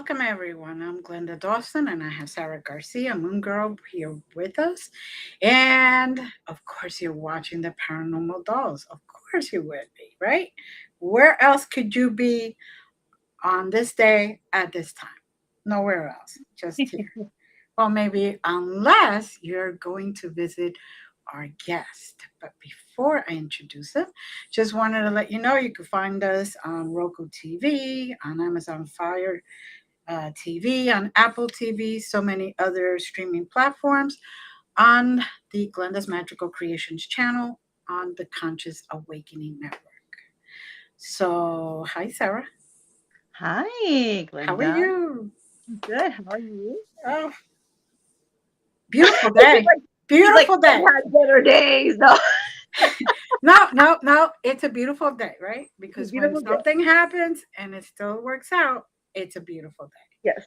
welcome everyone. I'm Glenda Dawson, and I have Sarah Garcia, Moongirl, here with us. And of course, you're watching the Paranormal Dolls. Of course, you would be, right? Where else could you be on this day at this time? Nowhere else, just here. Well, maybe unless you're going to visit our guest. But before I introduce him, just wanted to let you know you can find us on Roku TV, on Amazon Fire TV, on Apple TV, so many other streaming platforms, on the Glenda's Magical Creations channel, on the Conscious Awakening Network. So, hi, Sarah. Hi, How are Glenda. you? Good. How are you? Oh, beautiful I feel day. like Beautiful I've day. had better days. No, No, no, no. It's a beautiful day, right? it's a Because when beautiful day. something happens and it still works out, it's a beautiful day. Yes.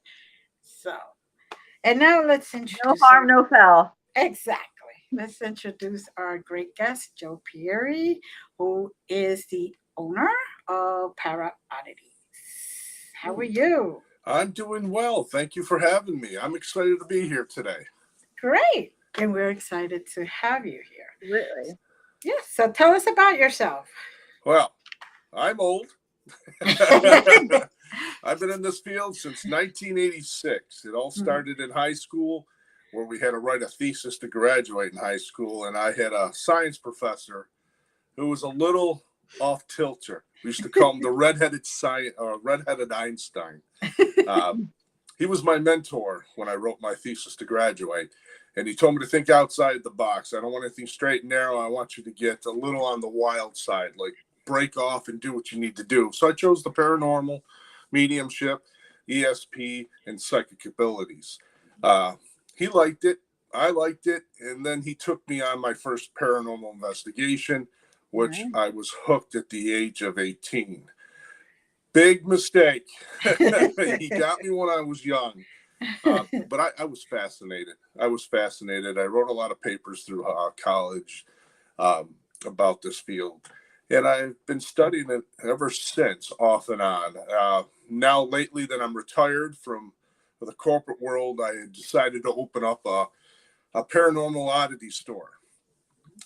So, and now let's No introduce harm, our no foul. exactly. Let's introduce our great guest, Joe Pieri, who is the owner of Para Oddities. How are you? I'm doing well. Thank you for having me. I'm excited to be here today. Great. And we're excited to have you here. Really. Yes. So tell us about yourself. Well, I'm old. I've been in this field since 1986. It all started in high school, where we had to write a thesis to graduate in high school, and I had a science professor who was a little off tilter. We used to call him the redheaded Einstein. He was my mentor when I wrote my thesis to graduate, and he told me to think outside the box. I don't want anything straight and narrow. I want you to get a little on the wild side, like break off and do what you need to do. So I chose the paranormal, mediumship, ESP, and psychic abilities. He liked it. I liked it. And then he took me on my first paranormal investigation, which Nice. I was hooked at the age of 18. Big mistake. He got me when I was young. But I was fascinated. I wrote a lot of papers through college about this field. And I've been studying it ever since, off and on. Now, lately that I'm retired from the corporate world, I decided to open up a paranormal oddity store.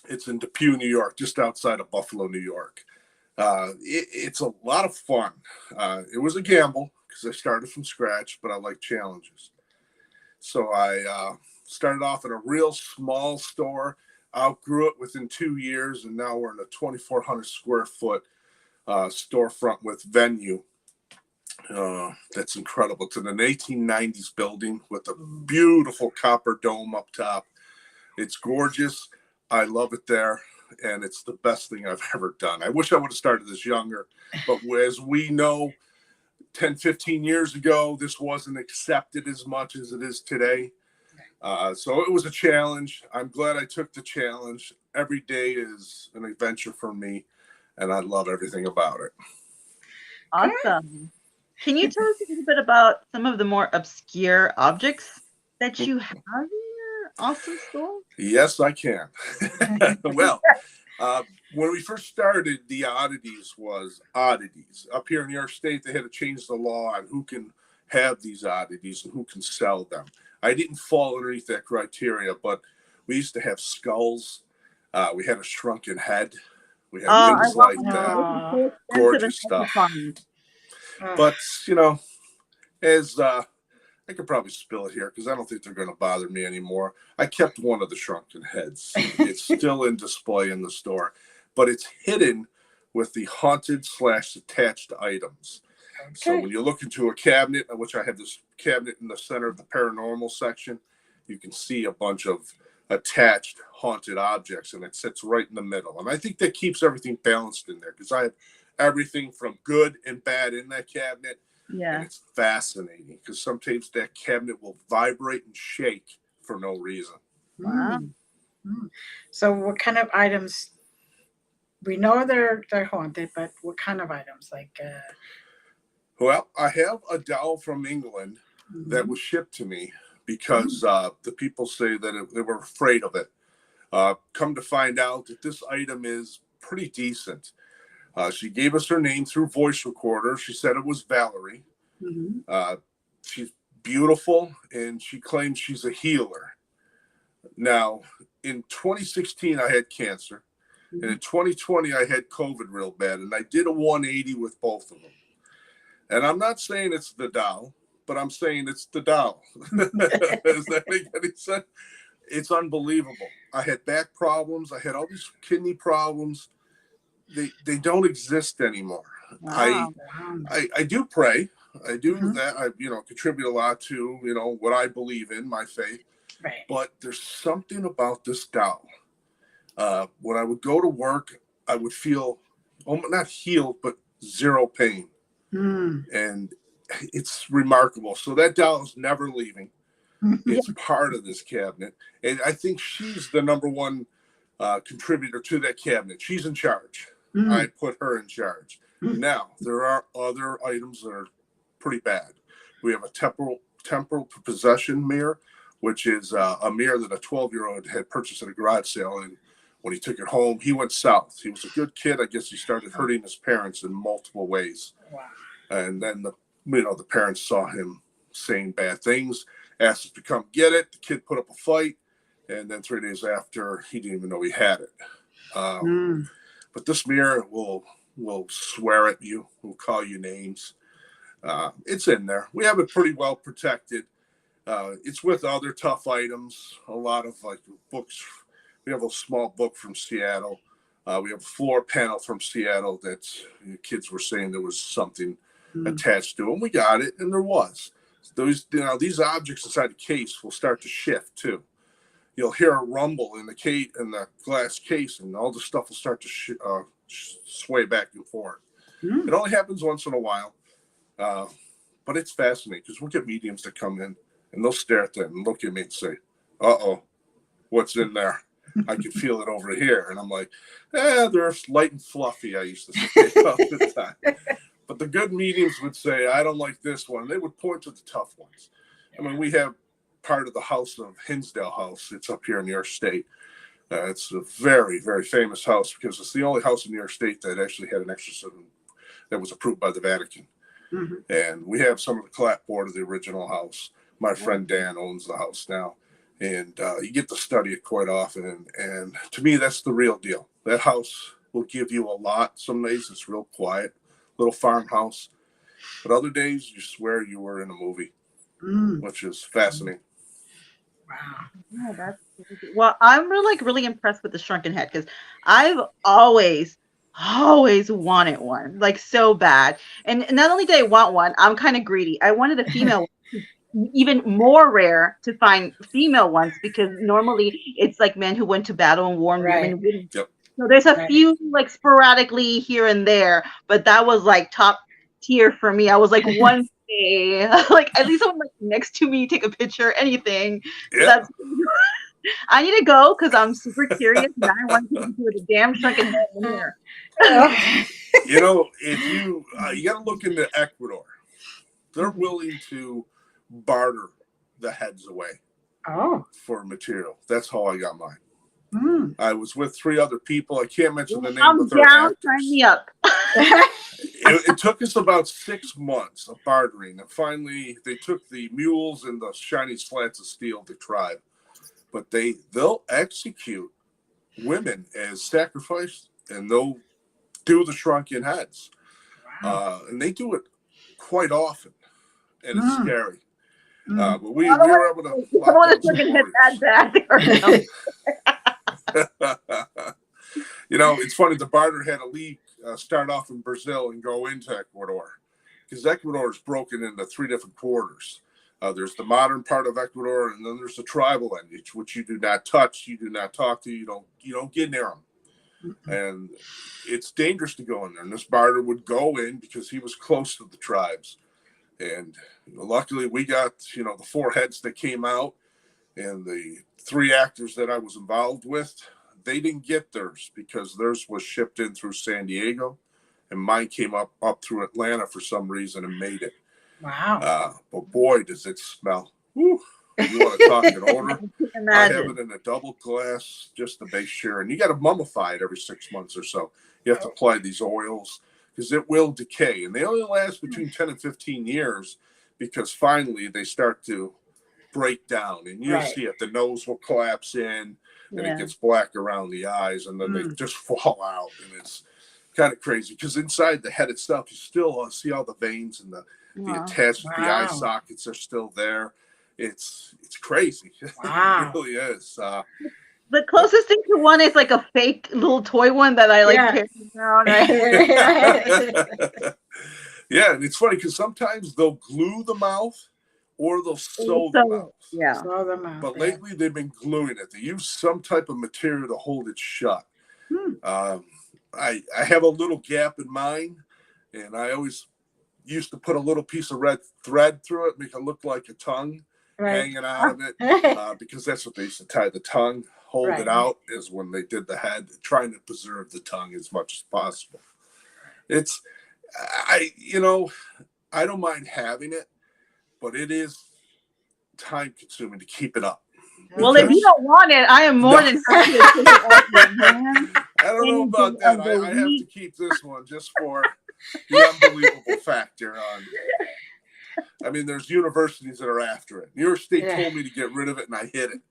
It's in Depew, New York, just outside of Buffalo, New York. It's a lot of fun. It was a gamble because I started from scratch, but I like challenges. So I started off in a real small store, outgrew it within 2 years, and now we're in a 2,400 square foot storefront with venue. That's incredible. It's in an 1890s building with a beautiful copper dome up top. It's gorgeous. I love it there, and it's the best thing I've ever done. I wish I would have started this younger, but as we know, 10, 15 years ago, this wasn't accepted as much as it is today. So it was a challenge. I'm glad I took the challenge. Every day is an adventure for me, and I love everything about it. Awesome. Can you tell us a little bit about some of the more obscure objects that you have in your awesome store? Yes, I can. Well, when we first started, the oddities was oddities. Up here in New York State, they had to change the law on who can have these oddities and who can sell them. I didn't fall underneath that criteria, but we used to have skulls. We had a shrunken head. We had I things love like them. that. Those are so expensive and Gorgeous stuff. satisfying. But, as I could probably spill it here because I don't think they're going to bother me anymore. I kept one of the shrunken heads. It's still in display in the store, but it's hidden with the haunted / attached items. Okay. So when you look into a cabinet, which I have this cabinet in the center of the paranormal section, you can see a bunch of attached haunted objects, and it sits right in the middle. And I think that keeps everything balanced in there because I have everything from good and bad in that cabinet. Yeah. And it's fascinating because sometimes that cabinet will vibrate and shake for no reason. Wow. So what kind of items? We know they're haunted, but what kind of items? Well, I have a doll from England that was shipped to me because the people say that they were afraid of it. Come to find out that this item is pretty decent. She gave us her name through voice recorder. She said it was Valerie. She's beautiful, and she claims she's a healer. Now, in 2016, I had cancer. And in 2020, I had COVID real bad. And I did a 180 with both of them. And I'm not saying it's the doll, but I'm saying it's the doll. Does that make any sense? It's unbelievable. I had back problems. I had all these kidney problems. They don't exist anymore. Wow. I do pray. I do Mhm. that. I contribute a lot to what I believe in, my faith. Right. But there's something about this doll. When I would go to work, I would feel not healed, but zero pain, Mm. and it's remarkable. So that doll is never leaving. It's part of this cabinet, and I think she's the number one contributor to that cabinet. She's in charge. Mm. I put her in charge. Now, there are other items that are pretty bad. We have a temporal possession mirror, which is a mirror that a 12-year-old had purchased at a garage sale. And when he took it home, he went south. He was a good kid. I guess he started hurting his parents in multiple ways. Wow. And then the parents saw him saying bad things, asked us to come get it. The kid put up a fight. And then 3 days after, he didn't even know he had it. But this mirror will swear at you, will call you names. It's in there. We have it pretty well protected. It's with other tough items, a lot of like books. We have a small book from Seattle. We have a floor panel from Seattle that kids were saying there was something attached to, and we got it, and there was. These objects inside the case will start to shift too. You'll hear a rumble in the glass case, and all the stuff will start to sway back and forth. It only happens once in a while, but it's fascinating because we'll get mediums that come in and they'll stare at them and look at me and say, "Uh-oh, what's in there? I can feel it over here." And I'm like, they're light and fluffy, I used to say all the time. But the good mediums would say, "I don't like this one." They would point to the tough ones. I mean, we have part of the house of Hinsdale House. It's up here in New York State. It's a very, very famous house because it's the only house in New York State that actually had an exorcism that was approved by the Vatican. And we have some of the clapboard of the original house. My friend Dan owns the house now. And you get to study it quite often. And to me, that's the real deal. That house will give you a lot. Some days it's real quiet, little farmhouse. But other days, you swear you were in a movie, which is fascinating. Wow. Yeah, that's well, I'm really impressed with the shrunken head because I've always wanted one, like so bad. And not only did I want one, I'm kind of greedy. I wanted a female one. Even more rare to find female ones because normally it's like men who went to battle and war and women wouldn't. Yep. So there's a few like sporadically here and there, but that was like top tier for me. I was like one day, like at least someone like next to me, take a picture, anything. So that's I need to go because I'm super curious and I want to do the damn shrunken head in here. If you got to look into Ecuador, they're willing to barter the heads away for material. That's how I got mine. I was with 3 other people. I can't mention the name, but they're down. actors. Sign me up. It took us about 6 months of bartering, and finally they took the mules and the shiny slats of steel of the tribe. But they'll execute women as sacrifice, and they'll do the shrunken heads. And they do it quite often, and it's scary. But we were able to block those stories. It's funny. The barter had to start off in Brazil and go into Ecuador because Ecuador is broken into 3 different quarters. There's the modern part of Ecuador, and then there's the tribal end, which you do not touch, you do not talk to, you don't get near them, and it's dangerous to go in there. And this barter would go in because he was close to the tribes, and luckily we got the 4 heads that came out, and the 3 actors that I was involved with, they didn't get theirs because theirs was shipped in through San Diego, and mine came up through Atlanta for some reason and made it. Wow. But boy, does it smell. Whew. You want to talk an odor? I have it in a double glass just to make sure. And you got to mummify it every 6 months or so. You have to apply these oils because it will decay. And they only last between 10 and 15 years because finally they start to break down, and you'll Right. see it. The nose will collapse in, and it Yeah. gets black around the eyes, and then they Mm. just fall out, and it's kind of crazy because inside the head itself, you still see all the veins and the Wow. attached, the eye Wow. sockets are still there. It's crazy. Wow. It really is. The closest thing to one is like a fake little toy one that I like Yeah. carry around. Yeah, and it's funny because sometimes they'll glue the mouth or they'll sew the mouth. Yeah. Saw them out But there. lately they've been gluing it. They use some type of material to hold it shut. Hmm. I have a little gap in mine, and I always used to put a little piece of red thread through it, make it look like a tongue Right. hanging out of it, because that's what they used to tie the tongue, hold Right. it out, is when they did the head, trying to preserve the tongue as much as possible. It's, I don't mind having it, but it is time consuming to keep it up. Well, if you Because- don't want it, I am more than happy to take it off your hands. I don't know about Anything that. of the I have to week. keep this one just for the unbelievable factor on. I mean, there's universities that are after it. New York State Yeah. told me to get rid of it, and I hid it.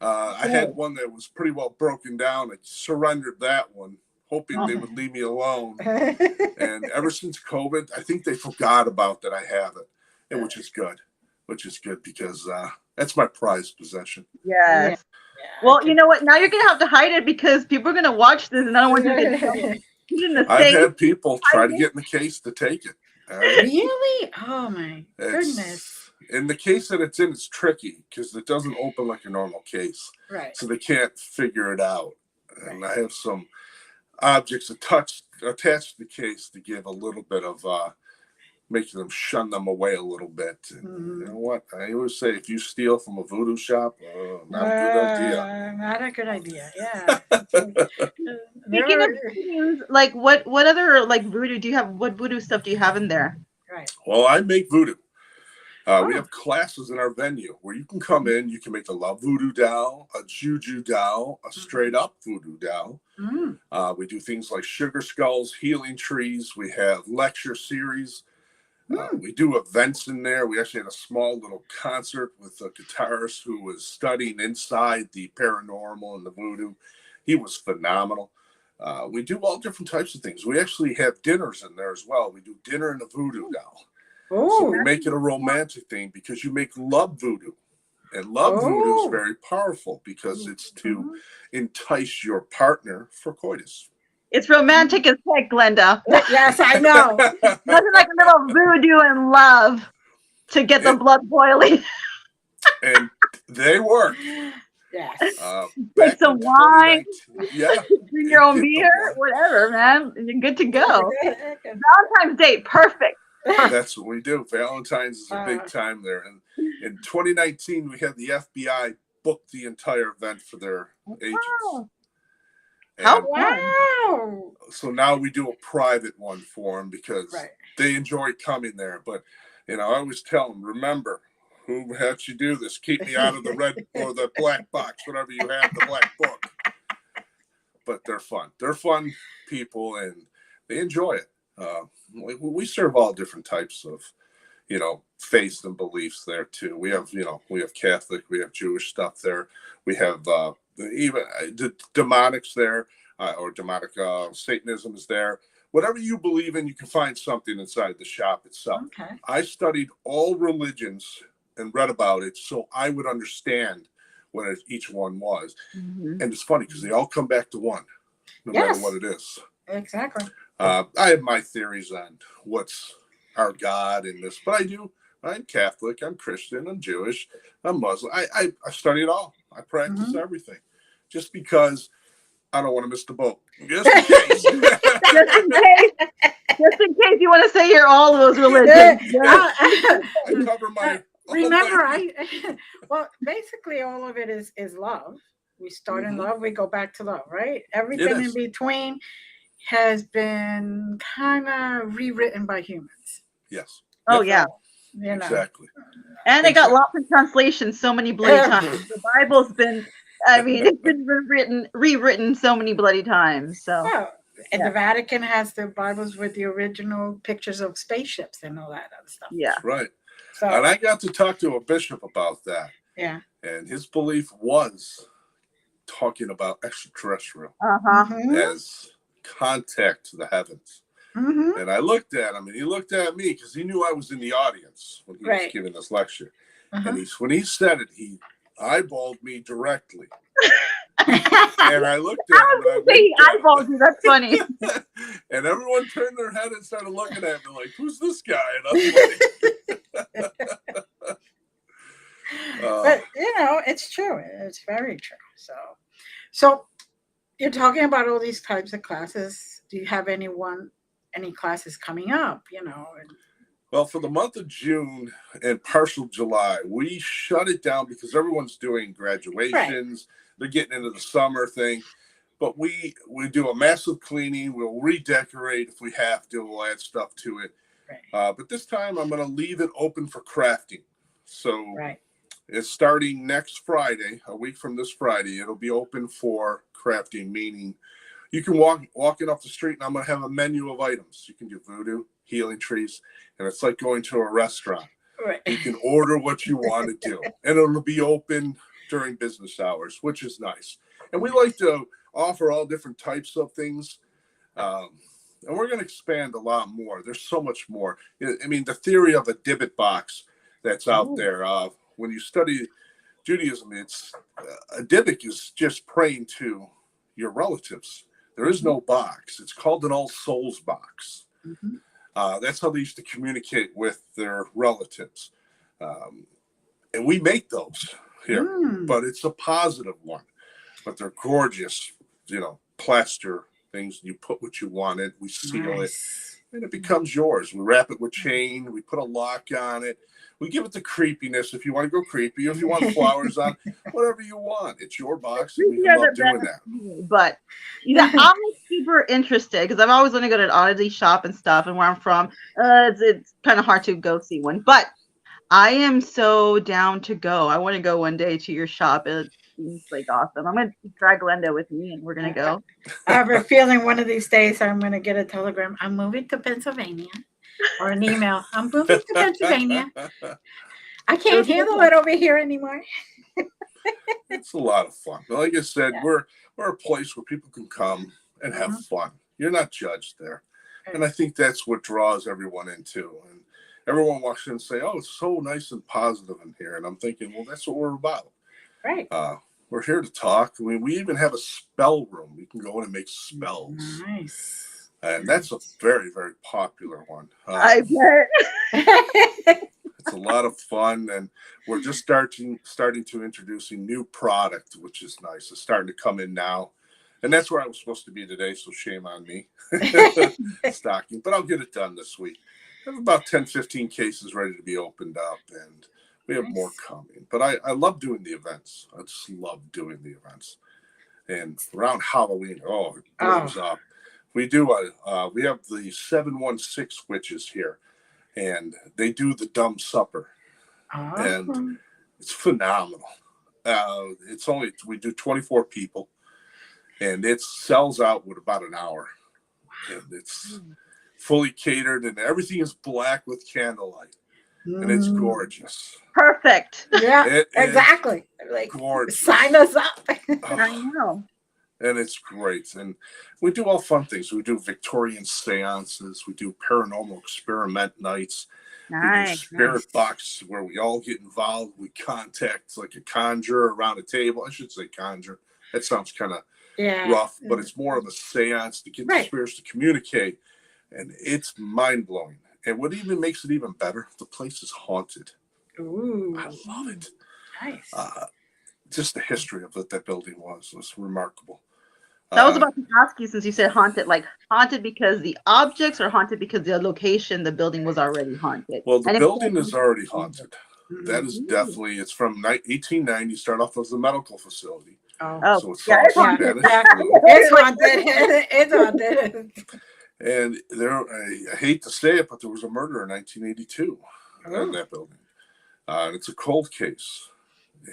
I had one that was pretty well broken down. I surrendered that one, hoping they would leave me alone. And ever since COVID, I think they forgot about that I have it, and which is good. Because that's my prized possession. Yes. Yeah, Well, you know what? Now you're gonna have to hide it because people are gonna watch this, and I don't want you to get put in the I've safe. had people try to get in the case to take it. All right? Really? Oh my goodness. It's, in the case that it's in, it's tricky because it doesn't open like a normal case. Right. So they can't figure it out. And I have some objects attached to the case to give a little bit of making them shun them away a little bit. And Mhm. you know what? I always say if you steal from a voodoo shop, not a good idea. Not a good idea. Yeah. Speaking of voodoos, like what other like voodoo do you have? What voodoo stuff do you have in there? Right. Well, I make voodoo. We Oh. have classes in our venue where you can come in, you can make a love voodoo doll, a juju doll, a straight up voodoo doll. Mm. We do things like sugar skulls, healing trees. We have lecture series. We do events in there. We actually had a small little concert with a guitarist who was studying inside the paranormal and the voodoo. He was phenomenal. We do all different types of things. We actually have dinners in there as well. We do dinner and a voodoo doll. So Oh. we make it a romantic thing because you make love voodoo. And love voodoo is Oh. very powerful because it's to entice your partner for coitus. It's romantic as heck, Glenda. Yes, I know. Nothing like a little voodoo and love to get the blood boiling. And they work. Yes. Take Back some in wine. 2019 Yeah. Bring your own Get the beer, wine. whatever, man. You're good to go. Valentine's Day, perfect. That's what we do. Valentine's is a big time there. And in 2019, we had the FBI book the entire event for their agents. Wow. And How Wow. so now we do a private one for them because Right. they enjoy coming there. But, I always tell them, remember, who had you do this? Keep me out of the red or the black box, whatever you have, the black book. But they're fun. They're fun people, and they enjoy it. We serve all different types of, faiths and beliefs there too. We have Catholic, we have Jewish stuff there. We have even demonics there, or demonic Satanism is there. Whatever you believe in, you can find something inside the shop itself. Okay. I studied all religions and read about it so I would understand what each one was. Mm-hmm. And it's funny because they all come back to one, no matter what it is. Exactly. I have my theories on what's our God in this, but I'm Catholic, I'm Christian, I'm Jewish, I'm Muslim. I study it all. I practice everything just because I don't want to miss the boat. Just in case. Just in case you want to say you're all of those religions. I cover my. Remember, well, basically all of it is love. We start in love, we go back to love, right? Everything in between has been kind of rewritten by humans. Yes. Oh, yeah. Exactly. And it got lost in translation so many bloody times. The Bible's been, it's been rewritten so many bloody times. So. Well, and the Vatican has the Bibles with the original pictures of spaceships and all that other stuff. Yeah. Right. So And I got to talk to a bishop about that. yeah. And his belief was talking about extraterrestrial Mm-hmm. as contact to the heavens. Mm-hmm. And I looked at him, and he looked at me because he knew I was in the audience when he was Right. giving this lecture. Uh-huh. And when he said it, he eyeballed me directly. And I looked at him, and I He winked at eyeballed you. That's funny. him. And everyone turned their head and started looking at me like, "Who's this guy?" And I'm like, But it's true. It's very true. So you're talking about all these types of classes. Do you have any classes coming up? well, for the month of June and partial July, we shut it down because everyone's doing graduations. They're getting into the summer thing. But we do a massive cleaning. We'll redecorate if we have to. We'll add stuff to it. Right. But this time I'm going to leave it open for crafting. So Right. it's starting next Friday, a week from this Friday. It'll be open for crafting, meaning you can walk it off the street, and I'm going to have a menu of items. You can do voodoo, healing trees, and it's like going to a restaurant. Right. You can order what you want to do, and it'll be open during business hours, which is nice. And we like to offer all different types of things. And we're going to expand a lot more. There's so much more. I mean, the theory of a Dybbuk box that's out there. When you study Judaism, it's a Dybbuk is just praying to your relatives. There is no box. It's called an All Souls box. Mm-hmm. That's how they used to communicate with their relatives. And we make those here, but it's a positive one. But they're gorgeous, plaster things. You put what you want in, we seal it, and it becomes yours. We wrap it with chain. We put a lock on it. We give it the creepiness if you want to go creepy, if you want flowers on, whatever you want. It's your box, and we can love doing that. But I'm super interested because I've always wanted to go to an oddity shop and stuff, and where I'm from, it's kind of hard to go see one. But I am so down to go. I want to go one day to your shop. It seems like awesome. I'm going to drag Glenda with me, and we're going to go. I have a feeling one of these days I'm going to get a telegram. I'm moving to Pennsylvania. Or an email. I'm moving to Pennsylvania. I can't handle it over here anymore. It's a lot of fun. Like I said, we're a place where people can come and have fun. You're not judged there. And I think that's what draws everyone in too. And everyone walks in and say, "Oh, it's so nice and positive in here." And I'm thinking, well, that's what we're about. Right. We're here to talk. I mean, we even have a spell room. You can go in and make spells. Nice. And that's a very, very popular one. I bet. It's a lot of fun, and we're just starting to introducing new product, which is nice. It's starting to come in now, and that's where I was supposed to be today, so shame on me. Stocking, but I'll get it done this week. I have about 10, 15 cases ready to be opened up, and we have more coming. But I love doing the events. I just love doing the events. And around Halloween, it blows up. We have the 716 witches here, and they do the dumb supper, and it's phenomenal. We do 24 people, and it sells out with about an hour, and it's fully catered, and everything is black with candlelight, and it's gorgeous. Perfect. Yeah, exactly. Like, gorgeous. Sign us up. I know. And it's great. And we do all fun things. We do Victorian seances. We do paranormal experiment nights. Nice. We do spirit box where we all get involved. We contact like a conjurer around a table. I should say conjure. That sounds kind of rough, but it's more of a seance to get the spirits to communicate. And it's mind-blowing. And what even makes it even better, the place is haunted. Ooh. I love it. Nice. Just the history of what that building was remarkable. I was about to ask you, since you said haunted, like haunted because the objects, or haunted because the location, the building was already haunted? Well, the building is already haunted. That is definitely, it's from 1890, start off as a medical facility. Oh, so it's haunted. It's haunted. It's haunted. And I hate to say it, but there was a murder in 1982 in that building. It's a cold case.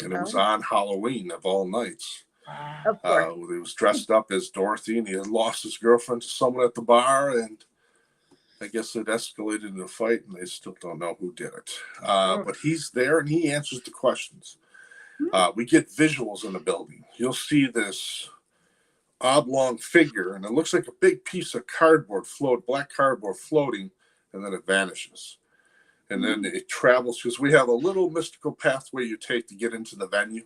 And it was on Halloween of all nights. Of course. He was dressed up as Dorothy, and he had lost his girlfriend to someone at the bar, and I guess it escalated into a fight, and they still don't know who did it. Oh. But he's there, and he answers the questions. Hmm. We get visuals in the building. You'll see this oblong figure, and it looks like a big piece of black cardboard floating, and then it vanishes. And then it travels, because we have a little mystical pathway you take to get into the venue.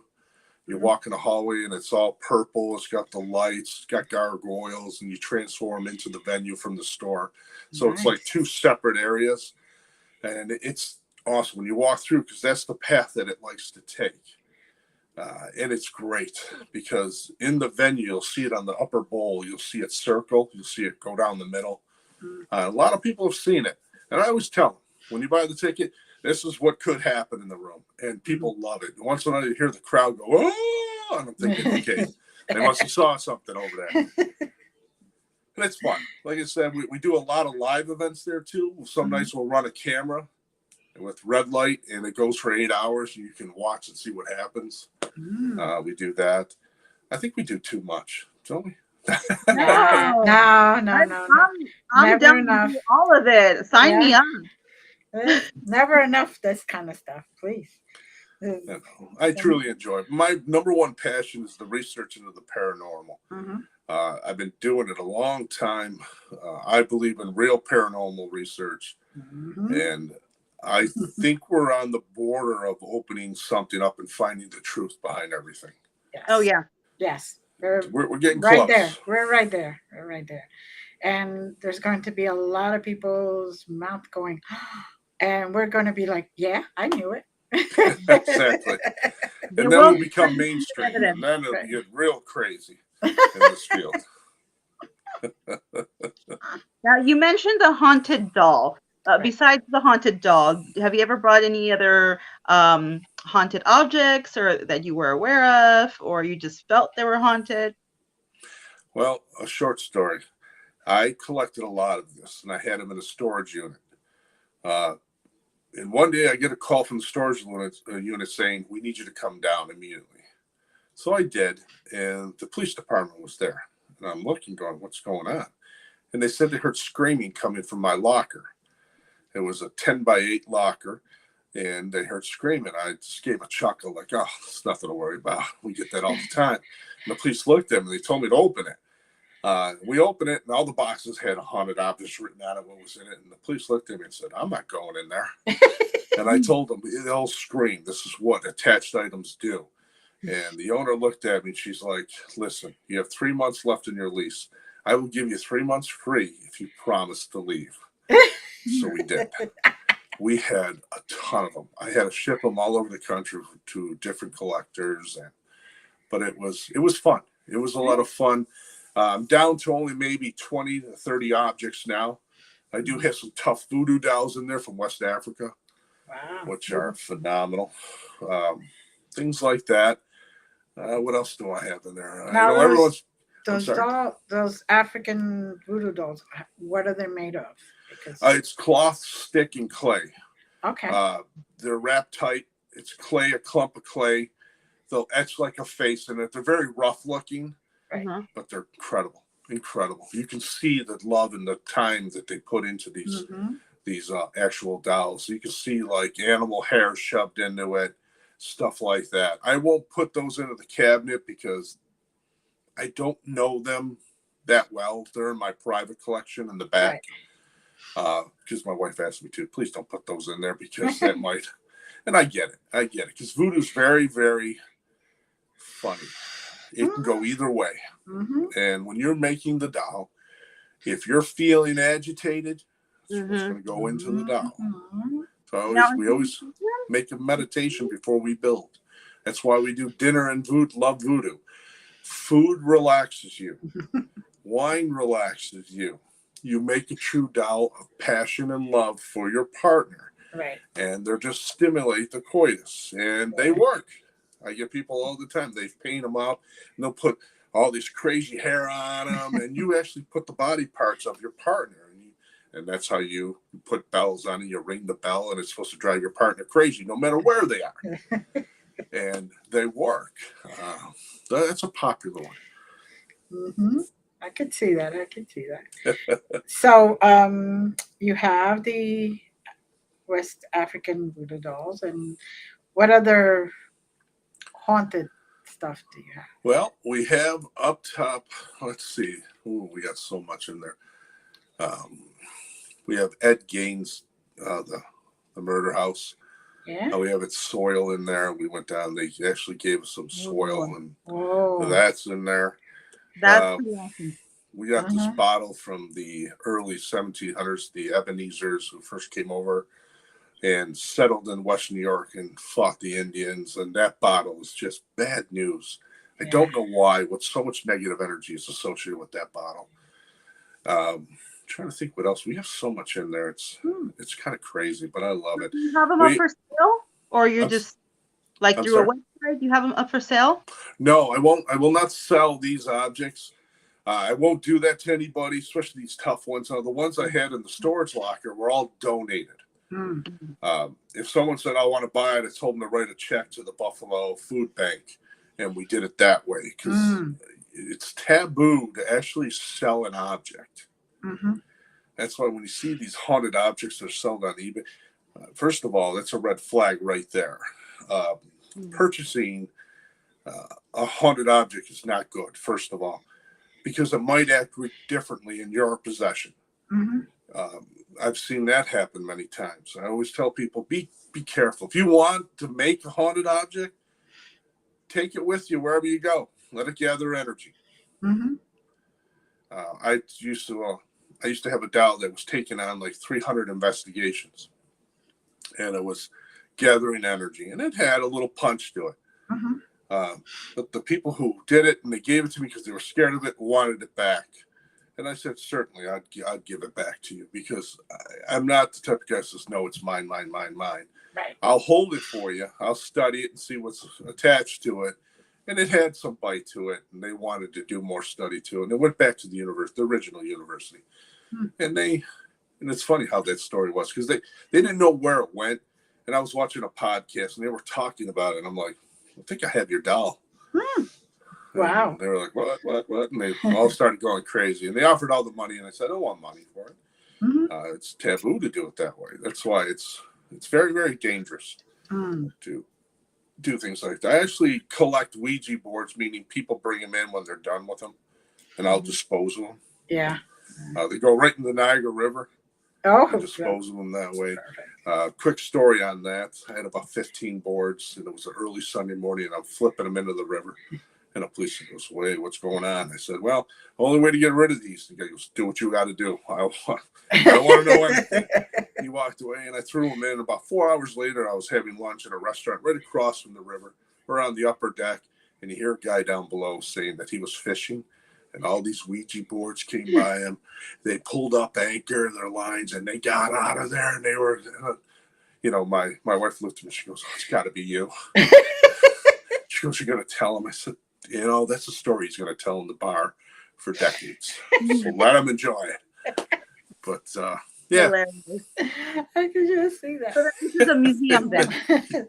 You walk in the hallway, and it's all purple. It's got the lights, it's got gargoyles, and you transform into the venue from the store. So It's like two separate areas, and it's awesome when you walk through, because that's the path that it likes to take. And it's great, because in the venue, you'll see it on the upper bowl. You'll see it circle. You'll see it go down the middle. A lot of people have seen it. And I always tell them, when you buy the ticket, this is what could happen in the room. And people love it. Once in a while, you hear the crowd go, oh, and I'm thinking, okay, they must have saw something over there. And it's fun. Like I said, we do a lot of live events there, too. Some nights we'll run a camera with red light, and it goes for 8 hours. And you can watch and see what happens. We do that. I think we do too much, don't we? No. I'm Never down enough. to do all of it. Sign me up. It's never enough, this kind of stuff, please. I truly enjoy it. My number one passion is the research into the paranormal. I've been doing it a long time. I believe in real paranormal research. And I think we're on the border of opening something up and finding the truth behind everything. Yes. Oh, yeah. Yes. We're getting right close. there. We're right there. We're right there. And there's going to be a lot of people's mouth going, and we're going to be like, yeah, I knew it. Exactly. And then we'll become mainstream, and then it'll get real crazy in this field. Now, you mentioned the haunted doll. Besides the haunted dog, have you ever brought any other haunted objects, or that you were aware of, or you just felt they were haunted? Well, a short story. I collected a lot of this, and I had them in a storage unit. And one day I get a call from the storage unit saying, we need you to come down immediately. So I did, and the police department was there. And I'm looking, going, what's going on? And they said they heard screaming coming from my locker. It was a 10 by 8 locker, and they heard screaming. I just gave a chuckle, like, oh, it's nothing to worry about. We get that all the time. And the police looked at me, and they told me to open it. We opened it, and all the boxes had a haunted object written on it, what was in it. And the police looked at me and said, I'm not going in there. And I told them, they'll scream. This is what attached items do. And the owner looked at me, and she's like, listen, you have 3 months left in your lease. I will give you 3 months free if you promise to leave. So we did. We had a ton of them. I had to ship them all over the country to different collectors. But it was fun. It was a lot of fun. I'm down to only maybe 20 to 30 objects now. I do have some tough voodoo dolls in there from West Africa, which are phenomenal. Things like that. What else do I have in there? Now, I know those African voodoo dolls, what are they made of? Because it's cloth, stick, and clay. Okay. They're wrapped tight. It's clay, a clump of clay. They'll etch like a face in it. They're very rough looking, but they're incredible. Incredible. You can see the love and the time that they put into these actual dolls. You can see like animal hair shoved into it, stuff like that. I won't put those into the cabinet because I don't know them that well. They're in my private collection in the back. Because my wife asked me to, please don't put those in there because that might, and I get it, because voodoo's very, very funny. It can go either way. And when you're making the doll, if you're feeling agitated, it's what's going to go into the doll. So we always make a meditation before we build. That's why we do dinner and love voodoo. Food relaxes you. Wine relaxes you. You make a true doll of passion and love for your partner. Right. And they're just stimulate the coitus. And they work. I get people all the time. They paint them up, and they'll put all this crazy hair on them. And you actually put the body parts of your partner. And that's how you put bells on it. You ring the bell, and it's supposed to drive your partner crazy, no matter where they are. And they work. That's a popular one. I could see that. I could see that. So, you have the West African voodoo dolls, and what other haunted stuff do you have? Well, we have up top, let's see. Ooh, we got so much in there. Um, we have Ed Gaines, the murder house. Yeah. We have its soil in there. We went down. They actually gave us some soil, and Oh. that's in there. That's Uh, pretty awesome. we got this Uh-huh. bottle from the early 1700s, the Ebenezers who first came over and settled in West New York and fought the Indians. And that bottle is just bad news. I Yeah. don't know why. What so much negative energy is associated with that bottle. Trying to think what else. We have so much in there. It's kind of crazy, but I love it. Do you have them up for sale, or you're I'm, just like I'm through a sorry. website? Do you have them up for sale? No, I won't. I will not sell these objects. I won't do that to anybody, especially these tough ones. The ones I had in the storage locker were all donated. Mm. If someone said, I want to buy it, I told them to write a check to the Buffalo Food Bank. And we did it that way because it's taboo to actually sell an object. Mm-hmm. That's why when you see these haunted objects that are sold on eBay, first of all, that's a red flag right there. Purchasing a haunted object is not good, first of all, because it might act differently in your possession. Mm-hmm. I've seen that happen many times. I always tell people, be careful. If you want to make a haunted object, take it with you wherever you go. Let it gather energy. Mm-hmm. I used to have a doll that was taking on like 300 investigations, and it was gathering energy, and it had a little punch to it. Mm-hmm. But the people who did it, and they gave it to me because they were scared of it, wanted it back. And I said, certainly, I'd give it back to you, because I'm not the type of guy that says, no, it's mine, mine, mine, mine. Right. I'll hold it for you. I'll study it and see what's attached to it. And it had some bite to it, and they wanted to do more study to it. And it went back to the university, the original university. And it's funny how that story was, because they didn't know where it went. And I was watching a podcast, and they were talking about it. And I'm like, I think I have your doll. Wow. And they were like, what? And they all started going crazy. And they offered all the money, and I said, I don't want money for it. Mm-hmm. It's taboo to do it that way. That's why it's very, very dangerous to do things like that. I actually collect Ouija boards, meaning people bring them in when they're done with them, and I'll dispose of them. Yeah. They go right in the Niagara River. Oh, I dispose of them that way. Quick story on that. I had about 15 boards, and it was an early Sunday morning, and I'm flipping them into the river. And a policeman goes, wait, what's going on? I said, well, the only way to get rid of these, he goes, do what you got to do. I don't want to know anything. He walked away, and I threw them in. About 4 hours later, I was having lunch at a restaurant right across from the river. We're on the upper deck, and you hear a guy down below saying that he was fishing, and all these Ouija boards came by him. They pulled up anchor in their lines, and they got out of there, and they were, my wife looked at me. She goes, oh, it's got to be you. She goes, you're going to tell him? I said, that's a story he's going to tell in the bar for decades. So let him enjoy it. But, yeah. Hilarious. I can just see that. So this is a museum then.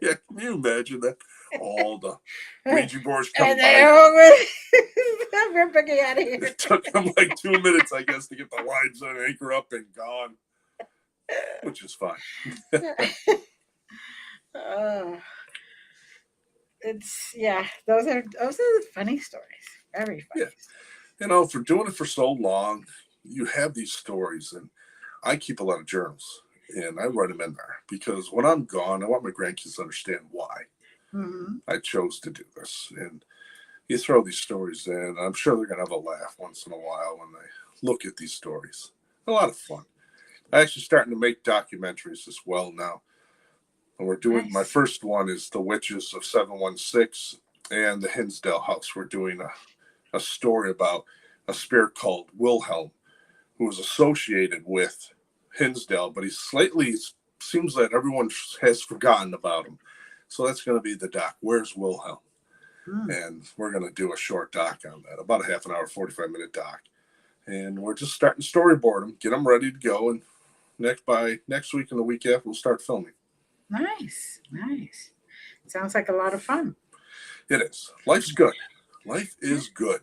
Yeah, can you imagine that? All the Ouija boards come And by. they're ripping out of here. It took them like 2 minutes, I guess, to get the lines on anchor up and gone, which is fine. Those are the funny stories. Very funny. Yeah. For doing it for so long, you have these stories, and I keep a lot of journals, and I write them in there, because when I'm gone, I want my grandkids to understand why I chose to do this. And you throw these stories in, I'm sure they're going to have a laugh once in a while when they look at these stories. A lot of fun. I'm actually starting to make documentaries as well now. And we're doing, my first one is The Witches of 716 and the Hinsdale House. We're doing a story about a spirit called Wilhelm, who was associated with Hinsdale, but seems that everyone has forgotten about him. So that's going to be the doc. Where's Wilhelm? And we're going to do a short doc on that, about a half an hour, 45-minute doc. And we're just starting to storyboard them, get them ready to go. And next week and the week after, we'll start filming. Nice. Sounds like a lot of fun. It is. Life's good. Life is good.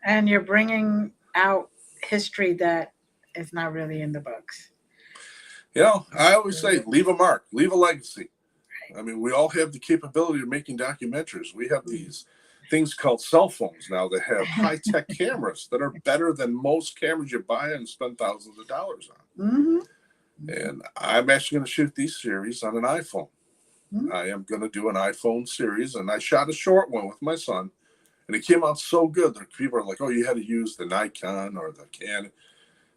And you're bringing out history that is not really in the books. You know, I always say, leave a mark, leave a legacy. I mean, we all have the capability of making documentaries. We have these things called cell phones now that have high-tech cameras that are better than most cameras you buy and spend thousands of dollars on. Mm-hmm. And I'm actually going to shoot these series on an iPhone. Mm-hmm. I am going to do an iPhone series, and I shot a short one with my son, and it came out so good that people are like, oh, you had to use the Nikon or the Canon.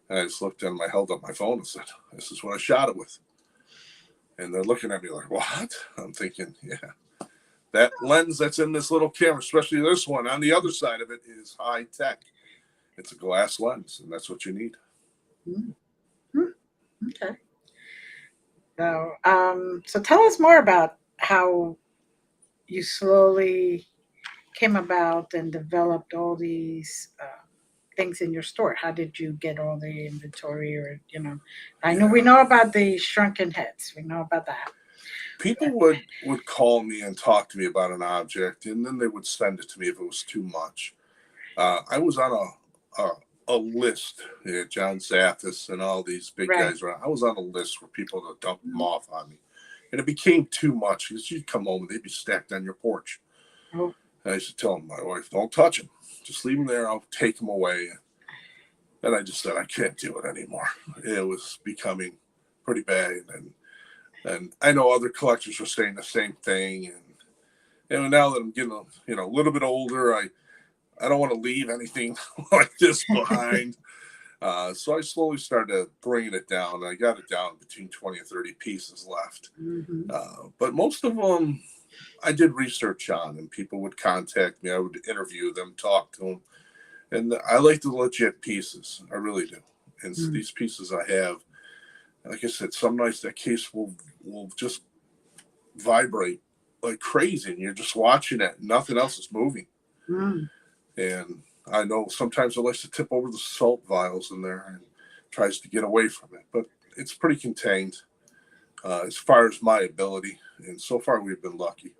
And I just looked at them, I held up my phone and said, this is what I shot it with. And they're looking at me like, what? I'm thinking, yeah. That lens that's in this little camera, especially this one, on the other side of it is high tech. It's a glass lens, and that's what you need. Mm-hmm. Okay. So tell us more about how you slowly came about and developed all these things in your store. How did you get all the inventory, or I know we know about the shrunken heads. We know about that. People would call me and talk to me about an object, and then they would send it to me if it was too much. I was on a list, John Zathis and all these big guys around. I was on a list for people to dump them off on me. And it became too much because you'd come home and they'd be stacked on your porch. Oh. And I used to tell my wife, don't touch them. Just leave them there. I'll take them away. And I just said, I can't do it anymore. It was becoming pretty bad. And I know other collectors were saying the same thing. And now that I'm getting a little bit older, I don't want to leave anything like this behind. So I slowly started bringing it down. I got it down between 20 and 30 pieces left. Mm-hmm. But most of them I did research on, and people would contact me. I would interview them, talk to them. And I like the legit pieces. I really do. And these pieces I have, like I said, some nights that case will just vibrate like crazy, and you're just watching it. Nothing else is moving. Mm. And I know sometimes it likes to tip over the salt vials in there and tries to get away from it. But it's pretty contained as far as my ability. And so far, we've been lucky.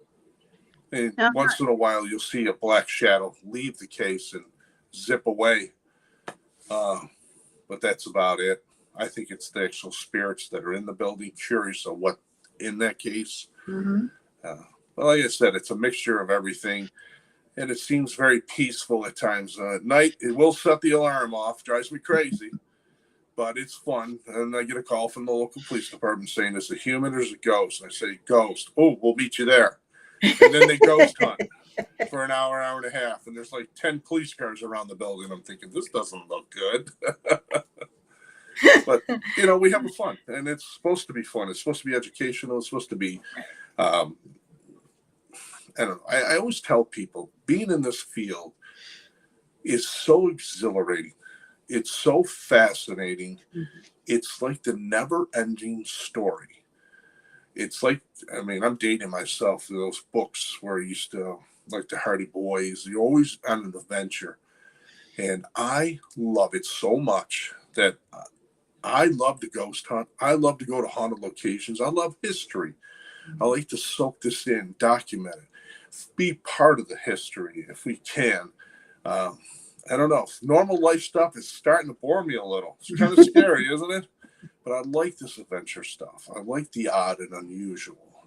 And once in a while, you'll see a black shadow leave the case and zip away. But that's about it. I think it's the actual spirits that are in the building, curious of what in that case. Mm-hmm. Well, like I said, it's a mixture of everything. And it seems very peaceful at times. At night, it will set the alarm off, drives me crazy. But it's fun. And I get a call from the local police department saying, is it a human or is it a ghost? And I say, ghost. Oh, we'll meet you there. And then they ghost hunt for an hour and a half. And there's like 10 police cars around the building. I'm thinking, this doesn't look good. But, we have fun. And it's supposed to be fun. It's supposed to be educational. It's supposed to be, I don't know. I always tell people, being in this field is so exhilarating. It's so fascinating. Mm-hmm. It's like the never-ending story. It's like, I'm dating myself through those books where I used to, like the Hardy Boys, you're always on an adventure. And I love it so much that I love to ghost hunt. I love to go to haunted locations. I love history. Mm-hmm. I like to soak this in, document it, be part of the history if we can. I don't know. Normal life stuff is starting to bore me a little. It's kind of scary, isn't it? But I like this adventure stuff. I like the odd and unusual.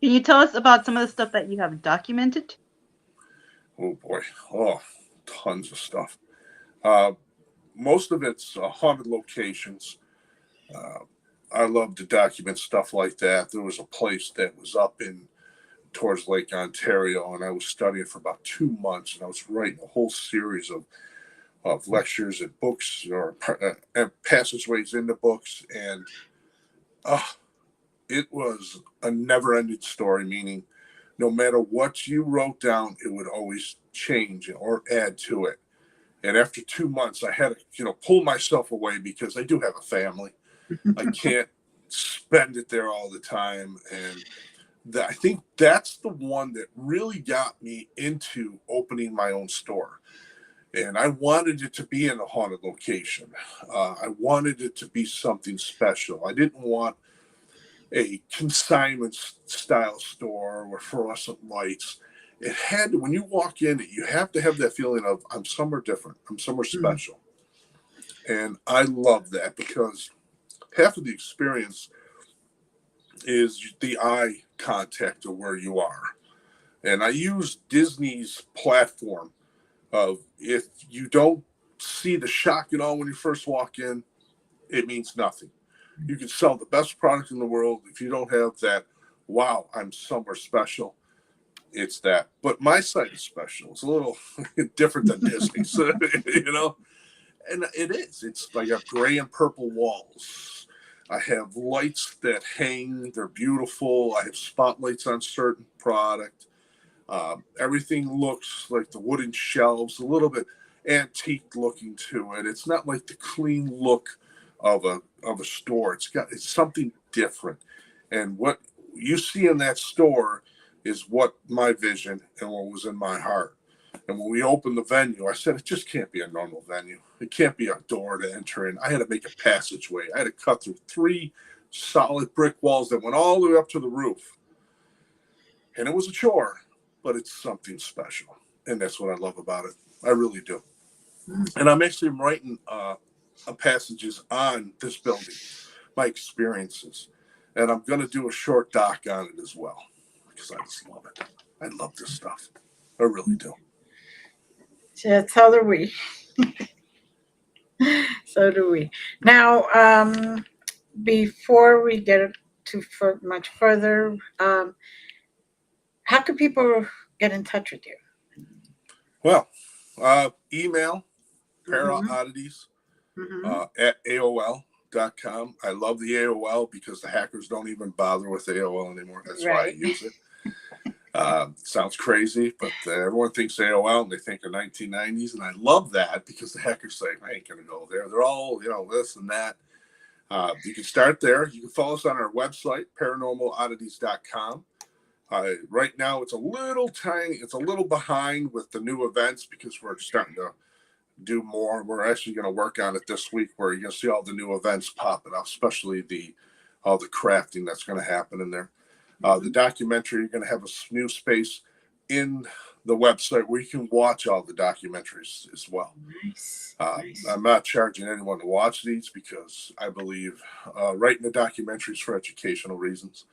Can you tell us about some of the stuff that you have documented? Oh, boy. Oh, tons of stuff. Most of it's haunted locations. I love to document stuff like that. There was a place that was up towards Lake Ontario, and I was studying for about 2 months, and I was writing a whole series of lectures and books or passageways into books, and it was a never-ending story, meaning no matter what you wrote down, it would always change or add to it. And after 2 months, I had to pull myself away because I do have a family. I can't spend it there all the time, and I think that's the one that really got me into opening my own store. And I wanted it to be in a haunted location. I wanted it to be something special. I didn't want a consignment style store with fluorescent lights. it had to, when you walk in, you have to have that feeling of I'm somewhere different, I'm somewhere Mm. special, and I love that because half of the experience is the eye contact of where you are. And I use Disney's platform of if you don't see the shock at all when you first walk in, it means nothing. You can sell the best product in the world. If you don't have that, wow, I'm somewhere special, it's that. But my site is special. It's a little different than Disney's, you know? And it is. It's like I have gray and purple walls. I have lights that hang. They're beautiful. I have spotlights on certain product. Everything looks like the wooden shelves, a little bit antique looking to it. It's not like the clean look of a store. It's something different. And what you see in that store is what my vision and what was in my heart. And when we opened the venue, I said, it just can't be a normal venue. It can't be a door to enter in. I had to make a passageway. I had to cut through 3 solid brick walls that went all the way up to the roof. And it was a chore, but it's something special. And that's what I love about it. I really do. And I'm actually writing passages on this building, my experiences. And I'm going to do a short doc on it as well because I just love it. I love this stuff. I really do. Yeah, so do we. So do we. Now, before we get too much further, how can people get in touch with you? Well, email Para Mm-hmm. Oddities Mm-hmm. at AOL.com. I love the AOL because the hackers don't even bother with AOL anymore. That's why I Right. use it. Sounds crazy, but everyone thinks AOL and they think of 1990s. And I love that because the hackers say, I ain't going to go there. They're all, this and that. You can start there. You can follow us on our website, paranormaloddities.com. Right now, it's a little behind with the new events because we're starting to do more. We're actually going to work on it this week where you're going to see all the new events popping up, especially all the crafting that's going to happen in there. The documentary, you're going to have a new space in the website where you can watch all the documentaries as well. Nice. Nice. I'm not charging anyone to watch these because I believe writing the documentaries for educational reasons,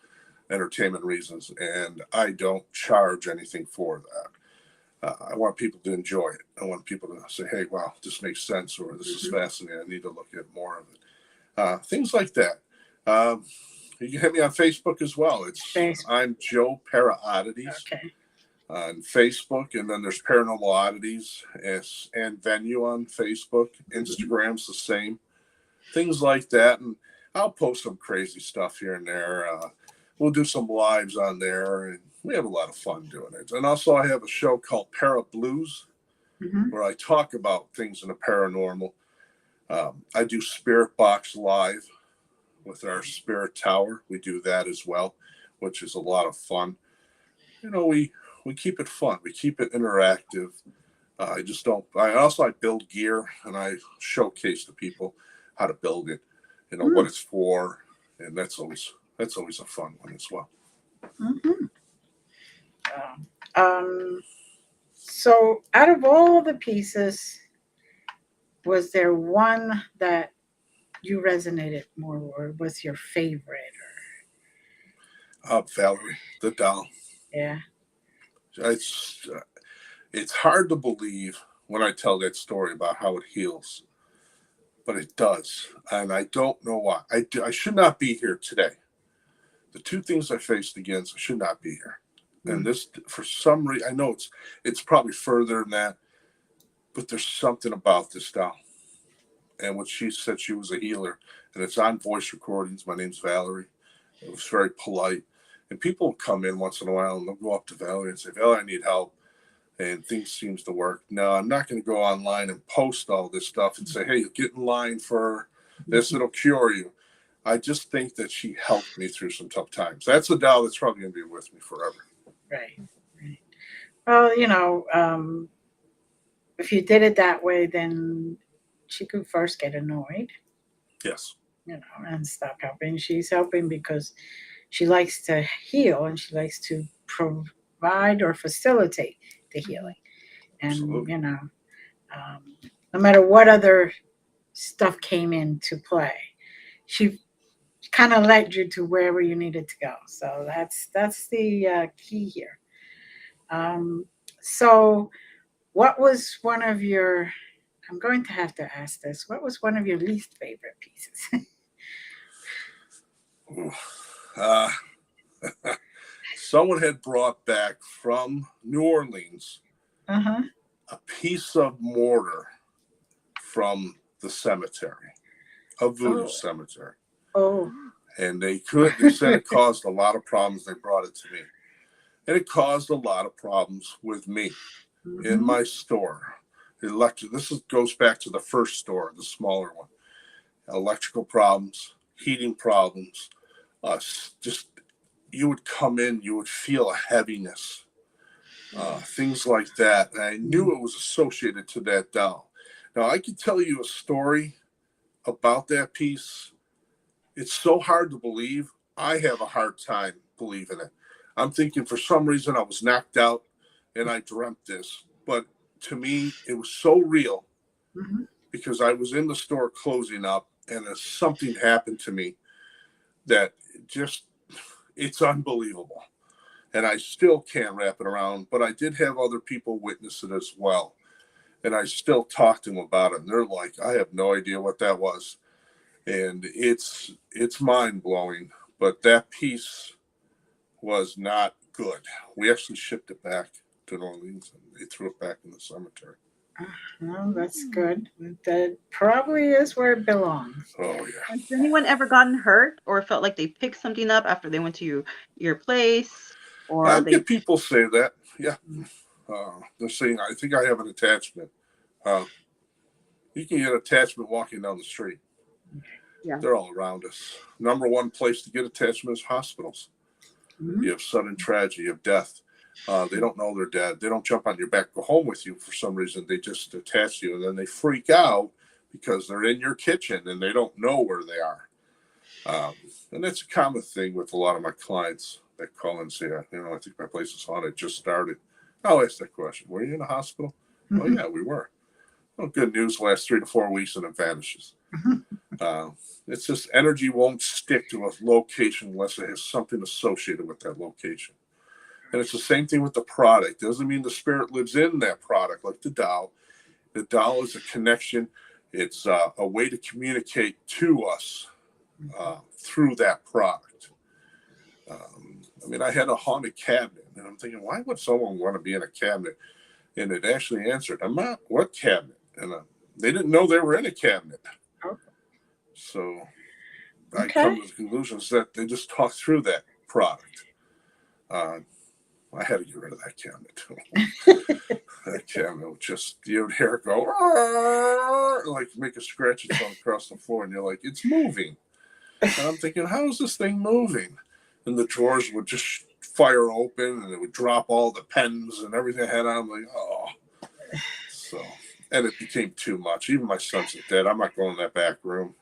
entertainment reasons, and I don't charge anything for that. I want people to enjoy it. I want people to say, hey, wow, this makes sense, or this is fascinating. I need to look at more of it. Things like that. You can hit me on Facebook as well. I'm Joe Para Oddities Okay. on Facebook, and then there's Paranormal Oddities and Venue on Facebook. Instagram's the same. Things like that, and I'll post some crazy stuff here and there. We'll do some lives on there, and we have a lot of fun doing it. And also, I have a show called Para Blues, where I talk about things in the paranormal. I do Spirit Box Live with our Spirit Tower. We do that as well, which is a lot of fun. We keep it fun. We keep it interactive. I build gear and I showcase to people how to build it, what it's for, and that's always a fun one as well. Mm-hmm. So, out of all the pieces, was there one that you resonated more, or was your favorite? Valerie, the doll. Yeah. It's hard to believe when I tell that story about how it heals, but it does, and I don't know why. I should not be here today. The 2 things I faced against, I should not be here. And this, for some reason, I know it's probably further than that, but there's something about this doll. And when she said she was a healer, and it's on voice recordings. My name's Valerie. It was very polite. And people will come in once in a while and they'll go up to Valerie and say, Valerie, I need help. And things seems to work. No, I'm not going to go online and post all this stuff and say, hey, get in line for this. It'll cure you. I just think that she helped me through some tough times. That's a doll that's probably going to be with me forever. Right. Well, if you did it that way, then she could first get annoyed, Yes. And stop helping. She's helping because she likes to heal and she likes to provide or facilitate the healing. And, Absolutely. no matter what other stuff came into play, she kind of led you to wherever you needed to go. So that's the key here. Um, so, what was one of your? I'm going to have to ask this. What was one of your least favorite pieces? Uh, Someone had brought back from New Orleans Uh-huh. a piece of mortar from the cemetery, a voodoo Oh, cemetery. oh. And they said it caused a lot of problems. They brought it to me. And it caused a lot of problems with me in Hmm. my store. Goes back to the first store, the smaller one. Electrical problems, heating problems, just you would come in, you would feel a heaviness, things like that. And I knew it was associated to that doll. Now, I could tell you a story about that piece. It's so hard to believe. I have a hard time believing it. I'm thinking for some reason I was knocked out and I dreamt this. But to me, it was so real Hmm. because I was in the store closing up and something happened to me that just, it's unbelievable. And I still can't wrap it around, but I did have other people witness it as well. And I still talk to them about it. And they're like, I have no idea what that was. And it's mind blowing. But that piece was not good. We actually shipped it back to New Orleans and they threw it back in the cemetery. Well, that's good. That probably is where it belongs. Oh yeah. Has anyone ever gotten hurt or felt like they picked something up after they went to your place, or I they? get people say that. Yeah. They're saying I think I have an attachment. Uh, you can get attachment walking down the street. Yeah. They're all around us. Number one place to get attachment is hospitals. Mhm. You have sudden tragedy of death. They don't know they're dead. They don't jump on your back, go home with you for some reason. They just attach you, and then they freak out because they're in your kitchen and they don't know where they are. And that's a common thing with a lot of my clients that call and say, I think my place is haunted. Just started. I'll ask that question. Were you in a hospital? Oh yeah, we were. Well, good news. Lasts 3 to 4 weeks and it vanishes. Uh, it's just energy won't stick to a location unless it has something associated with that location. And it's the same thing with the product. It doesn't mean the spirit lives in that product like the doll. The doll is a connection. It's a way to communicate to us through that product. I had a haunted cabinet, and I'm thinking, why would someone want to be in a cabinet? And it actually answered, I'm not, what cabinet? And they didn't know they were in a cabinet. So I come Okay. to the conclusions that they just talked through that product. I had to get rid of that cabinet. That cabinet would just, you would hear it go, like make a scratching sound across the floor, and you're like, it's moving. And I'm thinking, how is this thing moving? And the drawers would just fire open, and it would drop all the pens and everything I had on. I'm like, oh. So, and it became too much. Even my son said, Dad, I'm not going in that back room.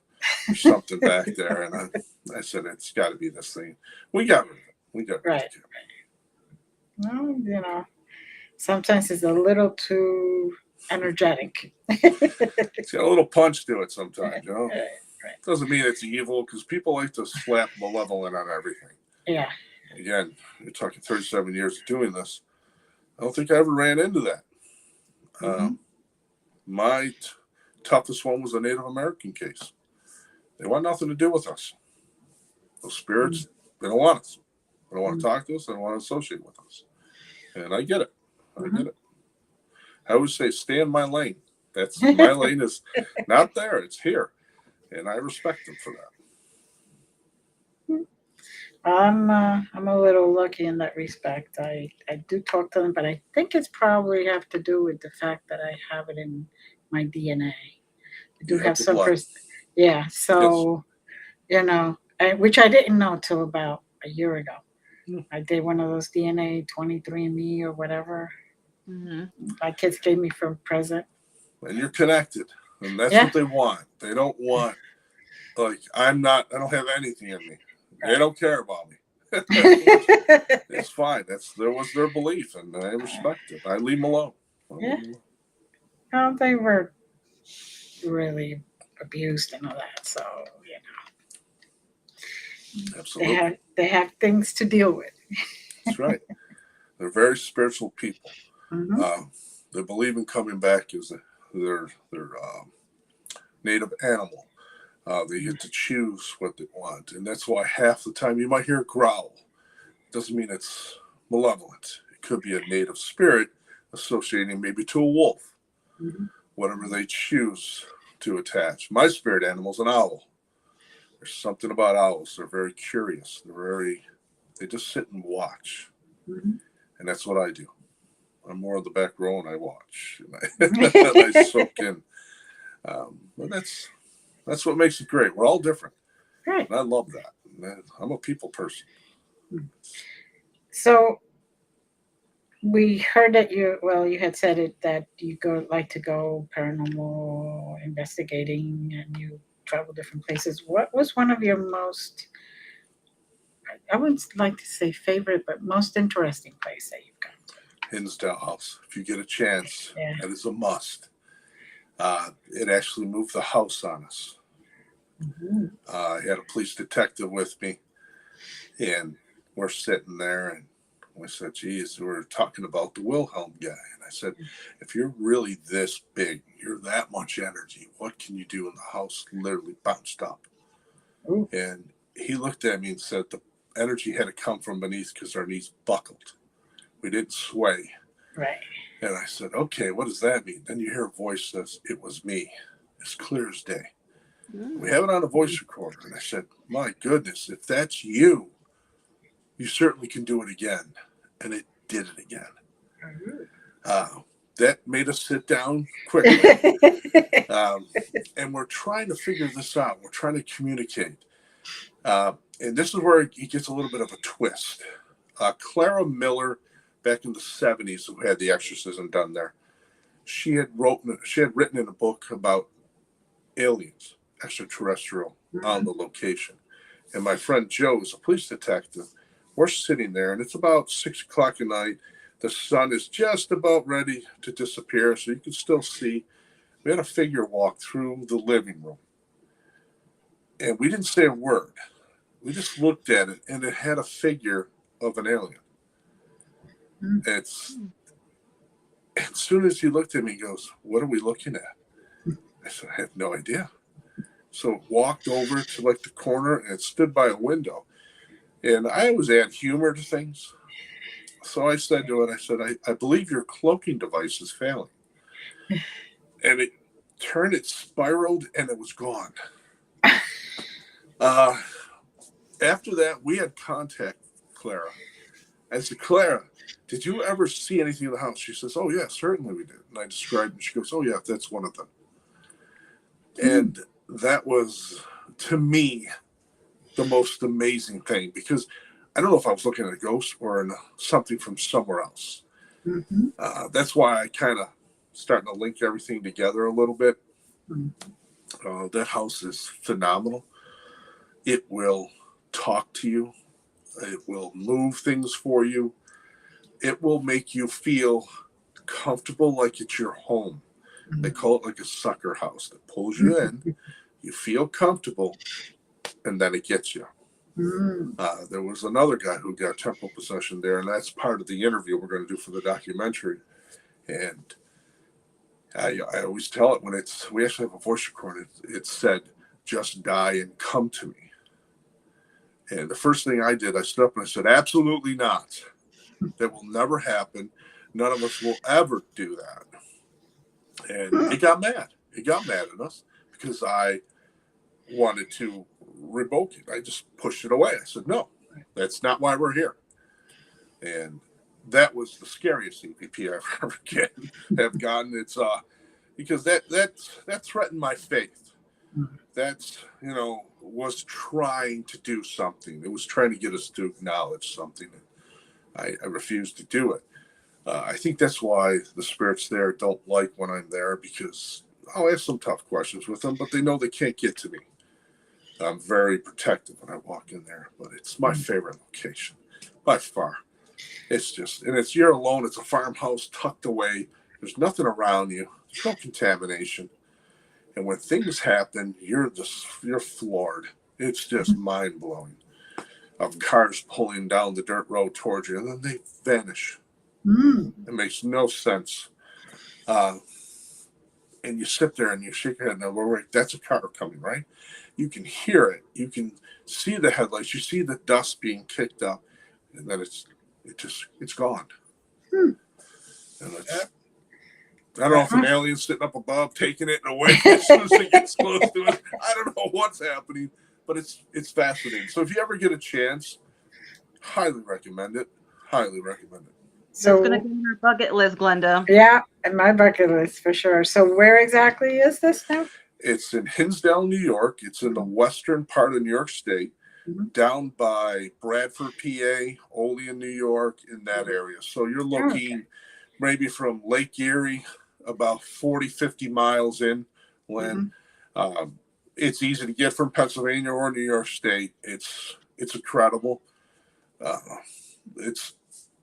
There's something back there. And I said, it's got to be this thing. We got rid of it. We got rid of Right. it. Well, sometimes it's a little too energetic. It's got a little punch to it sometimes, Right. Doesn't mean it's evil because people like to slap malevolent on everything. Yeah. Again, you're talking 37 years of doing this. I don't think I ever ran into that. Mm-hmm. My toughest one was a Native American case. They want nothing to do with us. Those spirits, they don't want us. They don't want to talk to us. They don't want to associate with us. And I get it. I get it. I always say, stay in my lane. That's my lane is not there. It's here. And I respect them for that. I'm a little lucky in that respect. I do talk to them, but I think it's probably have to do with the fact that I have it in my DNA. I do You have have the some blood. yeah. Yes. So which I didn't know till about a year ago. I did one of those DNA 23andMe or whatever. Mm-hmm. My kids gave me for a present. And you're connected. And that's Yeah. what they want. They don't want, like, I don't have anything in me. They don't care about me. It's fine. There was their belief, and I respect it. I leave them alone. Yeah. Well, they were really abused and all that, so you know Absolutely. they have things to deal with. That's right. They're very spiritual people. Hmm. They believe in coming back as their native animal. They get to choose what they want, and that's why half the time you might hear a growl. Doesn't mean it's malevolent. It could be a native spirit associating maybe to a wolf, Hmm. whatever they choose to attach. My spirit animal's an owl. There's something about owls. They're very curious. They just sit and watch. Hmm. And that's what I do. I'm more of the back row and I watch. And I soak in. But that's what makes it great. We're all different. Right. And I love that. And I'm a people person. So we heard that you had said it that you like to go paranormal investigating and you travel different places. What was one of your most, I wouldn't like to say favorite, but most interesting place that you've gone Hinsdale House. If you get a chance, to? Yeah. that is a must. It actually moved the house on us. Hmm. I had a police detective with me, and we're sitting there, and we said, geez, we were talking about the Wilhelm guy. And I said, if you're really this big, you're that much energy, what can you do? And the house literally bounced up. Ooh. And he looked at me and said the energy had to come from beneath because our knees buckled. We didn't sway. Right. And I said, okay, what does that mean? Then you hear a voice says, it was me. It's clear as day. We have it on a voice recorder. And I said, my goodness, if that's you, you certainly can do it again. And it did it again. That made us sit down quickly. And we're trying to figure this out. We're trying to communicate. And this is where it gets a little bit of a twist. Clara Miller, back in the 70s, who had the exorcism done there, she had written in a book about aliens, extraterrestrial, on the location. And my friend Joe is a police detective. We're sitting there, and it's about 6 o'clock at night. The sun is just about ready to disappear, so you can still see. We had a figure walk through the living room. And we didn't say a word. We just looked at it, and it had a figure of an alien. As soon as he looked at me, he goes, what are we looking at? I said, I have no idea. So it walked over to like the corner and it stood by a window. And I always add humor to things. So I said to it, I believe your cloaking device is failing. And it turned, it spiraled, and it was gone. After that, we had contact Clara. I said, Clara, did you ever see anything in the house? She says, oh, yeah, certainly we did. And I described it. She goes, oh, yeah, that's one of them. And that was, to me, the most amazing thing, because I don't know if I was looking at a ghost or something from somewhere else. Mm-hmm. That's why I kind of starting to link everything together a little bit. That house is phenomenal. It will talk to you. It will move things for you. It will make you feel comfortable like it's your home. They call it like a sucker house that pulls you in. You feel comfortable, and then it gets you. There was another guy who got temporal possession there, and that's part of the interview we're going to do for the documentary. And I always tell it when we actually have a voice recording. It said, just die and come to me. And the first thing I did, I stood up and I said, absolutely not. That will never happen. None of us will ever do that. And it got mad. It got mad at us because I wanted to revoke it. I just pushed it away. I said, no, that's not why we're here. And that was the scariest EVP I've ever have gotten. It's because that threatened my faith. That's, was trying to do something. It was trying to get us to acknowledge something. I refused to do it. I think that's why the spirits there don't like when I'm there, because I'll ask some tough questions with them, but they know they can't get to me. I'm very protective when I walk in there, but it's my favorite location by far. It's just, and it's you're alone. It's a farmhouse tucked away. There's nothing around you. There's no contamination. And when things happen, you're floored. It's just mind blowing. Of cars pulling down the dirt road towards you, and then they vanish. It makes no sense. And you sit there and you shake your head and go, right, that's a car coming, right? You can hear it. You can see the headlights. You see the dust being kicked up, and then it's gone. And it's, I don't know if an alien's sitting up above taking it away as soon as it gets close to it. I don't know what's happening, but it's fascinating. So if you ever get a chance, highly recommend it. Highly recommend it. So it's going to be on your bucket list, Glenda. Yeah, and my bucket list for sure. So where exactly is this now? It's in Hinsdale, New York. It's in the western part of New York State, down by Bradford, PA, Olean, New York, in that area. So you're looking maybe from Lake Erie, about 40, 50 miles in. When it's easy to get from Pennsylvania or New York State. It's incredible. It's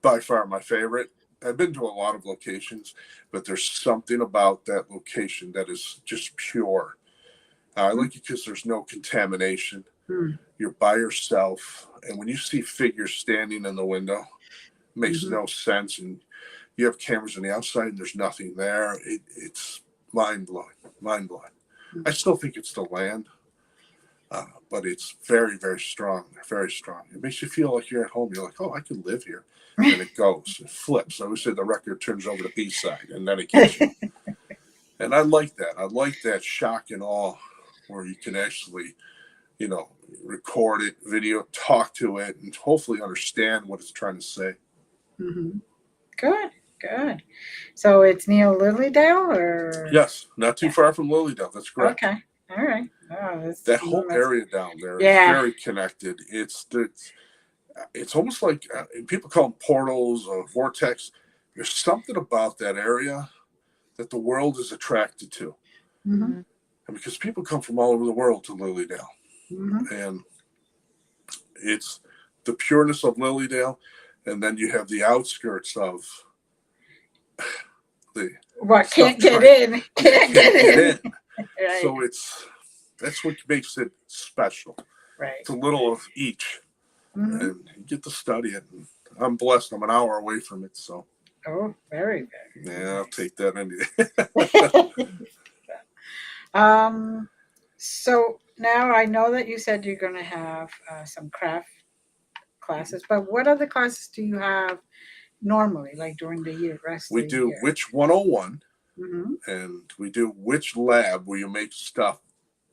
by far my favorite. I've been to a lot of locations, but there's something about that location that is just pure. I like it because there's no contamination. You're by yourself, and when you see figures standing in the window, it makes no sense. And you have cameras on the outside, and there's nothing there. It's mind blowing, mind blowing. I still think it's the land, but it's very, very strong. Very strong. It makes you feel like you're at home. You're like, oh, I could live here. And it goes, it flips. I always say the record turns over to B side, and then it gets you. And I like that. I like that shock and awe where you can actually, record it, video, talk to it, and hopefully understand what it's trying to say. Good, good. So it's near Lilydale, or? Yes, not too far from Lilydale. That's correct. Okay, all right. Oh, that whole area down there is very connected. It's almost like people call them portals or vortex. There's something about that area that the world is attracted to. And because people come from all over the world to Lilydale. And it's the pureness of Lilydale, and then you have the outskirts of the can't get in. Can't get in. Right. So that's what makes it special. Right. It's a little of each. And you get to study it. And I'm blessed. I'm an hour away from it. So. Oh, very, very. Yeah, I'll take that any day. So now I know that you said you're going to have some craft classes, but what other classes do you have normally, like during the year? We do Witch 101, and we do Witch Lab, where you make stuff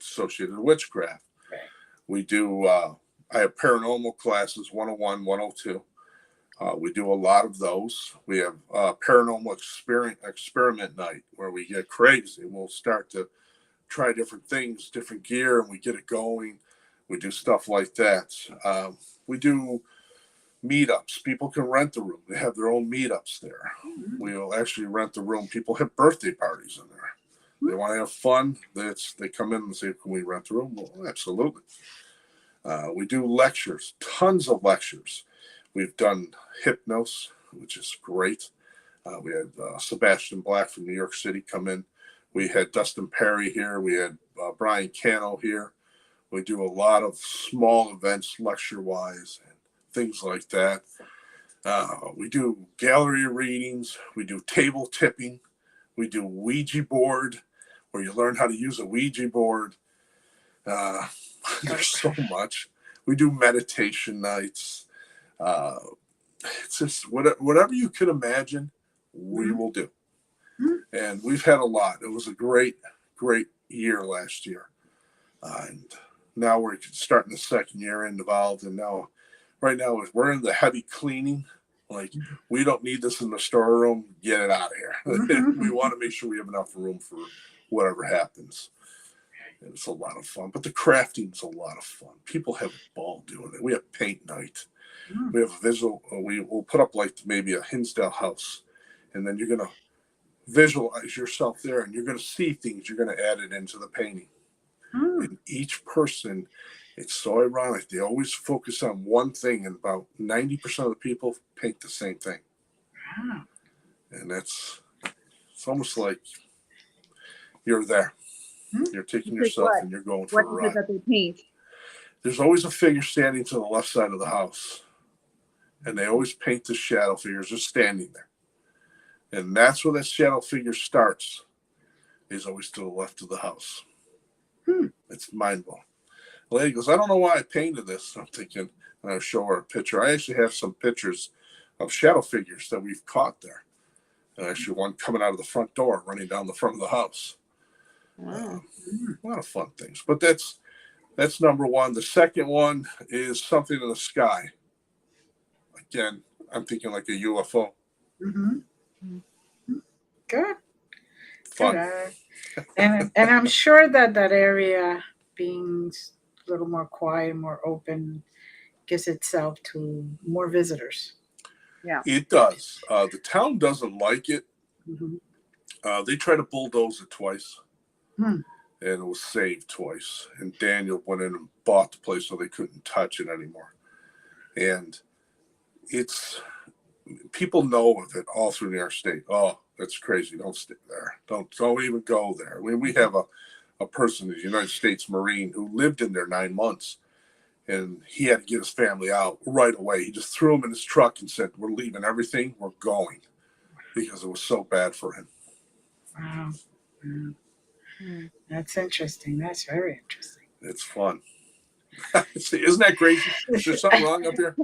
associated with witchcraft. Right. We do, I have paranormal classes, 101, 102. We do a lot of those. We have paranormal experiment night, where we get crazy and we'll start to try different things, different gear, and we get it going. We do stuff like that. We do meetups. People can rent the room. They have their own meetups there. We'll actually rent the room. People have birthday parties in there. They want to have fun. They come in and say, can we rent the room? Well, absolutely. We do lectures, tons of lectures. We've done hypnos, which is great. We had Sebastian Black from New York City come in. We had Dustin Pieri here. We had Brian Cano here. We do a lot of small events lecture-wise and things like that. We do gallery readings. We do table tipping. We do Ouija board, where you learn how to use a Ouija board. There's so much. We do meditation nights. It's just whatever you could imagine, we will do. And we've had a lot. It was a great, great year last year. And now we're starting the second year involved. And now, right now, we're in the heavy cleaning. Like, we don't need this in the storeroom. Get it out of here. We want to make sure we have enough room for whatever happens. And it's a lot of fun. But the crafting's a lot of fun. People have a ball doing it. We have paint night. We have a visual. We'll put up like maybe a Hinsdale house. And then you're going to visualize yourself there, and you're going to see things. You're going to add it into the painting. And each person, it's so ironic. They always focus on one thing, and about 90% of the people paint the same thing. Wow. And it's almost like you're there. You're taking yourself and you're going for What a is it ride. that they paint? There's always a figure standing to the left side of the house. And they always paint the shadow figures just standing there. And that's where that shadow figure starts. Is always to the left of the house. It's mind blowing. The lady goes, I don't know why I painted this. I'm thinking, and I show her a picture. I actually have some pictures of shadow figures that we've caught there. And actually one coming out of the front door, running down the front of the house. Wow. A lot of fun things. But that's number one. The second one is something in the sky. Again, I'm thinking like a UFO. Mm-hmm. Good. Fun. Good. And I'm sure that area being a little more quiet, more open, gives itself to more visitors. Yeah. It does. The town doesn't like it. Mm-hmm. They tried to bulldoze it twice. Hmm. And it was saved twice. And Daniel went in and bought the place so they couldn't touch it anymore. And it's, people know of it all through New York State. Oh, that's crazy. Don't stay there. Don't even go there. I mean, we have a person, a United States Marine, who lived in there 9 months. And he had to get his family out right away. He just threw him in his truck and said, we're leaving everything. We're going. Because it was so bad for him. Wow. That's interesting. That's very interesting. It's fun. Isn't that crazy? Is there something wrong up here?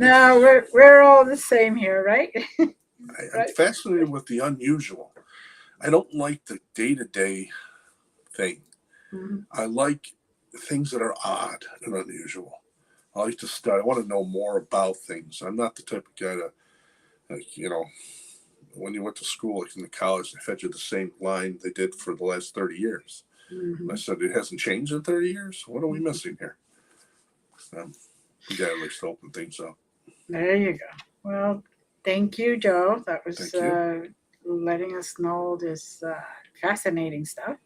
No, we're all the same here, right? I'm fascinated with the unusual. I don't like the day-to-day thing. Mm-hmm. I like things that are odd and unusual. I like to study. I want to know more about things. I'm not the type of guy that, like, when you went to school, like in the college, they fed you the same line they did for the last 30 years. Mm-hmm. I said, it hasn't changed in 30 years? What are we missing here? The guy likes to open things up. There you go. Well, thank you, Joe. That was letting us know this fascinating stuff.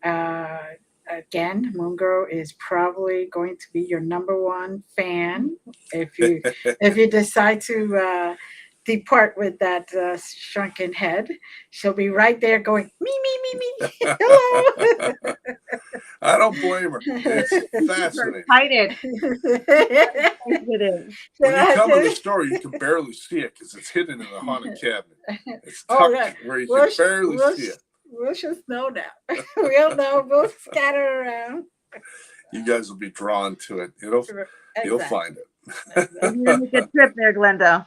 Again, Moongirl is probably going to be your number one fan if you decide to depart with that shrunken head. She'll be right there going me me me me. Hello. I don't blame her. It's fascinating. Excited. When you come to the store, you can barely see it because it's hidden in the haunted cabinet. It's tucked where you can barely see it. We'll just know now. We'll know. We'll scatter around. You guys will be drawn to it. You'll find it. You're gonna make a trip there, Glenda.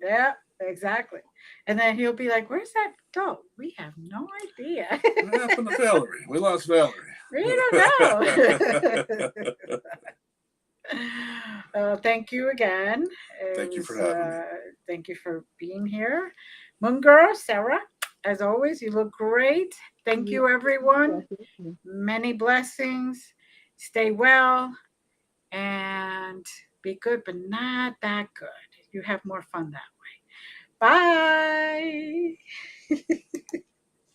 Yeah, exactly. And then he'll be like, "Where's that dog? We have no idea." What happened to Valerie? We lost Valerie. We don't know. Thank you again. Thank you for having me. Thank you for being here. Moongirl, Sarah, as always, you look great. Thank you, everyone. Many blessings. Stay well and be good, but not that good. You have more fun that way. Bye.